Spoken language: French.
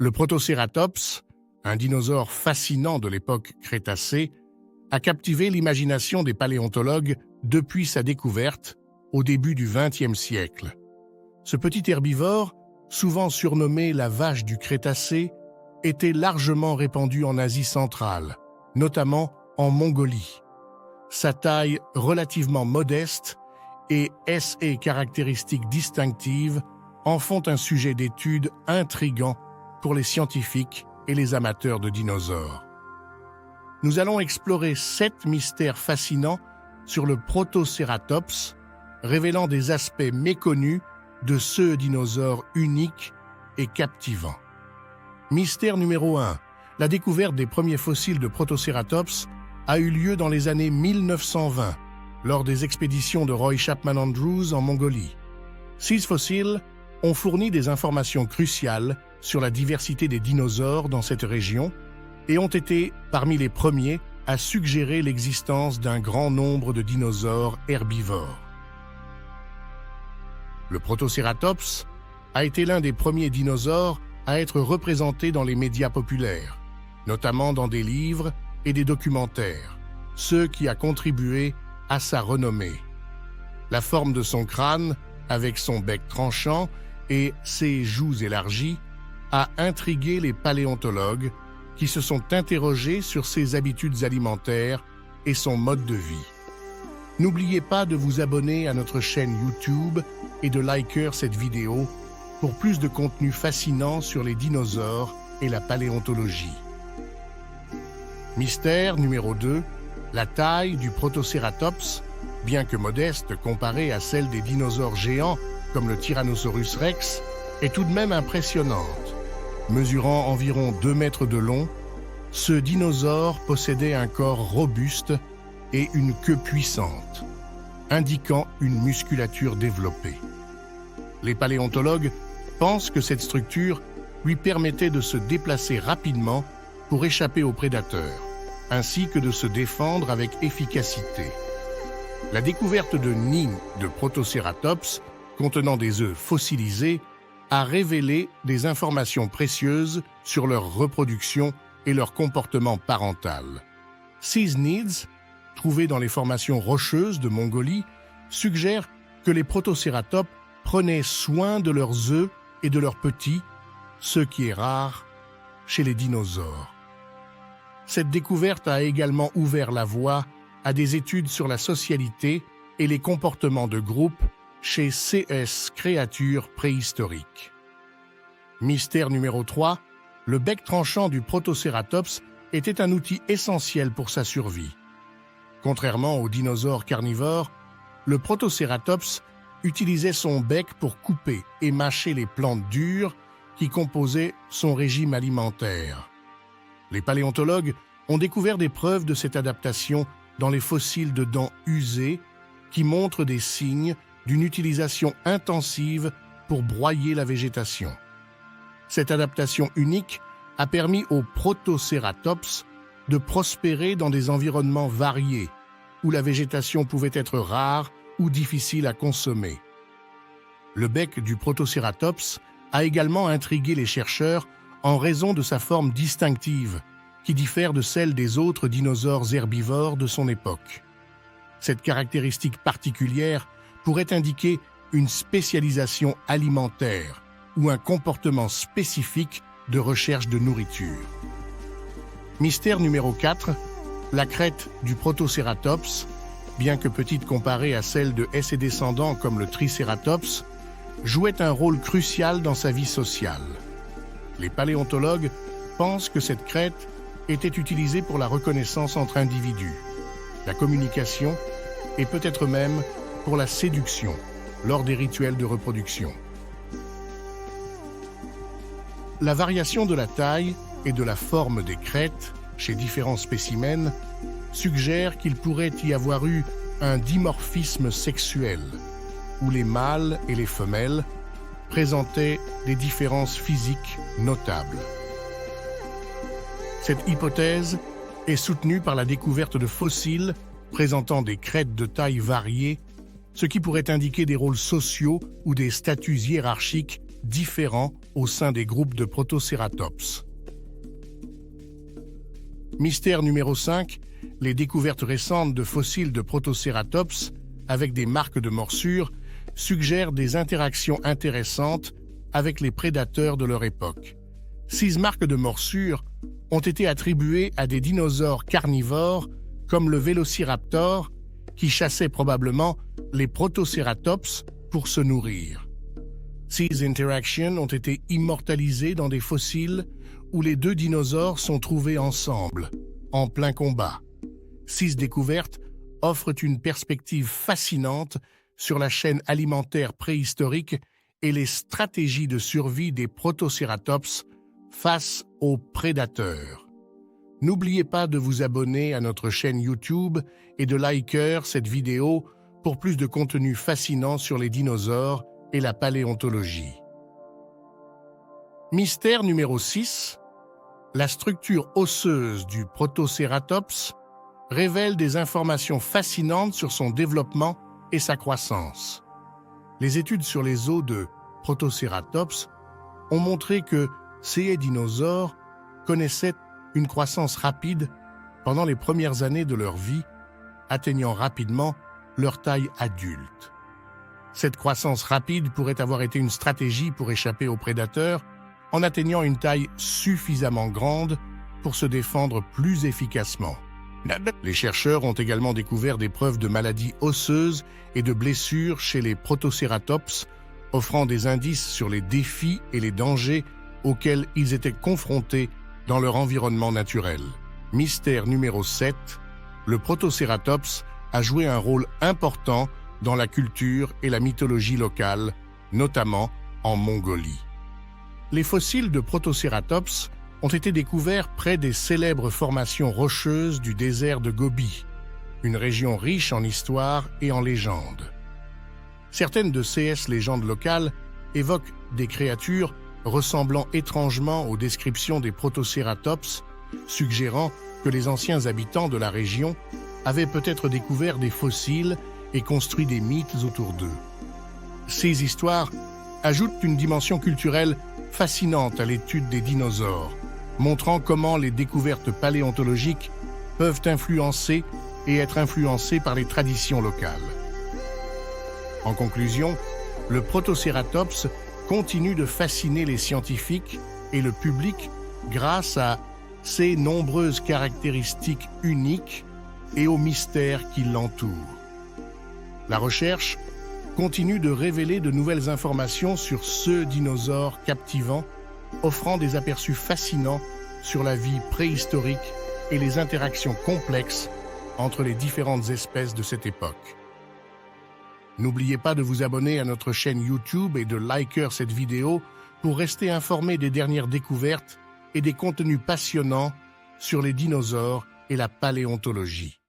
Le Protocératops, un dinosaure fascinant de l'époque Crétacée, a captivé l'imagination des paléontologues depuis sa découverte au début du XXe siècle. Ce petit herbivore, souvent surnommé la vache du Crétacé, était largement répandu en Asie centrale, notamment en Mongolie. Sa taille relativement modeste et ses caractéristiques distinctives en font un sujet d'étude intrigant pour les scientifiques et les amateurs de dinosaures. Nous allons explorer 7 mystères fascinants sur le Protocératops, révélant des aspects méconnus de ce dinosaure unique et captivant. Mystère numéro 1. La découverte des premiers fossiles de Protocératops a eu lieu dans les années 1920, lors des expéditions de Roy Chapman Andrews en Mongolie. 6 fossiles ont fourni des informations cruciales sur la diversité des dinosaures dans cette région et ont été parmi les premiers à suggérer l'existence d'un grand nombre de dinosaures herbivores. Le Protocératops a été l'un des premiers dinosaures à être représenté dans les médias populaires, notamment dans des livres et des documentaires, ce qui a contribué à sa renommée. La forme de son crâne, avec son bec tranchant et ses joues élargies, a intrigué les paléontologues qui se sont interrogés sur ses habitudes alimentaires et son mode de vie. N'oubliez pas de vous abonner à notre chaîne YouTube et de liker cette vidéo pour plus de contenu fascinant sur les dinosaures et la paléontologie. Mystère numéro 2. La taille du Protocératops, bien que modeste comparée à celle des dinosaures géants comme le Tyrannosaurus rex, est tout de même impressionnante. Mesurant environ 2 mètres de long, ce dinosaure possédait un corps robuste et une queue puissante, indiquant une musculature développée. Les paléontologues pensent que cette structure lui permettait de se déplacer rapidement pour échapper aux prédateurs, ainsi que de se défendre avec efficacité. La découverte de nids de Protocératops contenant des œufs fossilisés a révélé des informations précieuses sur leur reproduction et leur comportement parental. 6 nids, trouvés dans les formations rocheuses de Mongolie, suggèrent que les Protocératops prenaient soin de leurs œufs et de leurs petits, ce qui est rare chez les dinosaures. Cette découverte a également ouvert la voie à des études sur la socialité et les comportements de groupe chez ces créatures préhistoriques. Mystère numéro 3. Le bec tranchant du Protocératops était un outil essentiel pour sa survie. Contrairement aux dinosaures carnivores, le Protocératops utilisait son bec pour couper et mâcher les plantes dures qui composaient son régime alimentaire. Les paléontologues ont découvert des preuves de cette adaptation dans les fossiles de dents usées qui montrent des signes d'une utilisation intensive pour broyer la végétation. Cette adaptation unique a permis au Protocératops de prospérer dans des environnements variés, où la végétation pouvait être rare ou difficile à consommer. Le bec du Protocératops a également intrigué les chercheurs en raison de sa forme distinctive, qui diffère de celle des autres dinosaures herbivores de son époque. Cette caractéristique particulière pourrait indiquer une spécialisation alimentaire ou un comportement spécifique de recherche de nourriture. Mystère numéro 4. La crête du Protocératops, bien que petite comparée à celle de ses descendants comme le Tricératops, jouait un rôle crucial dans sa vie sociale. Les paléontologues pensent que cette crête était utilisée pour la reconnaissance entre individus, la communication et peut-être même pour la séduction lors des rituels de reproduction. La variation de la taille et de la forme des crêtes chez différents spécimens suggère qu'il pourrait y avoir eu un dimorphisme sexuel, où les mâles et les femelles présentaient des différences physiques notables. Cette hypothèse est soutenue par la découverte de fossiles présentant des crêtes de taille variée, ce qui pourrait indiquer des rôles sociaux ou des statuts hiérarchiques différents au sein des groupes de Protocératops. Mystère numéro 5, les découvertes récentes de fossiles de Protocératops avec des marques de morsure suggèrent des interactions intéressantes avec les prédateurs de leur époque. 6 marques de morsure ont été attribuées à des dinosaures carnivores comme le Vélociraptor, qui chassait probablement les Protocératops pour se nourrir. Ces interactions ont été immortalisées dans des fossiles où les 2 dinosaures sont trouvés ensemble, en plein combat. 6 découvertes offrent une perspective fascinante sur la chaîne alimentaire préhistorique et les stratégies de survie des Protocératops face aux prédateurs. N'oubliez pas de vous abonner à notre chaîne YouTube et de liker cette vidéo pour plus de contenu fascinant sur les dinosaures et la paléontologie. Mystère numéro 6. La structure osseuse du Protocératops révèle des informations fascinantes sur son développement et sa croissance. Les études sur les os de Protocératops ont montré que ces dinosaures connaissaient une croissance rapide pendant les premières années de leur vie, atteignant rapidement leur taille adulte. Cette croissance rapide pourrait avoir été une stratégie pour échapper aux prédateurs en atteignant une taille suffisamment grande pour se défendre plus efficacement. Les chercheurs ont également découvert des preuves de maladies osseuses et de blessures chez les Protocératops, offrant des indices sur les défis et les dangers auxquels ils étaient confrontés dans leur environnement naturel. Mystère numéro 7. Le Protocératops a joué un rôle important dans la culture et la mythologie locale, notamment en Mongolie. Les fossiles de Protocératops ont été découverts près des célèbres formations rocheuses du désert de Gobi, une région riche en histoire et en légendes. Certaines de ces légendes locales évoquent des créatures ressemblant étrangement aux descriptions des Protocératops, suggérant que les anciens habitants de la région avaient peut-être découvert des fossiles et construit des mythes autour d'eux. Ces histoires ajoutent une dimension culturelle fascinante à l'étude des dinosaures, montrant comment les découvertes paléontologiques peuvent influencer et être influencées par les traditions locales. En conclusion, le Protocératops continue de fasciner les scientifiques et le public grâce à ses nombreuses caractéristiques uniques et aux mystères qui l'entourent. La recherche continue de révéler de nouvelles informations sur ce dinosaure captivant, offrant des aperçus fascinants sur la vie préhistorique et les interactions complexes entre les différentes espèces de cette époque. N'oubliez pas de vous abonner à notre chaîne YouTube et de liker cette vidéo pour rester informé des dernières découvertes et des contenus passionnants sur les dinosaures et la paléontologie.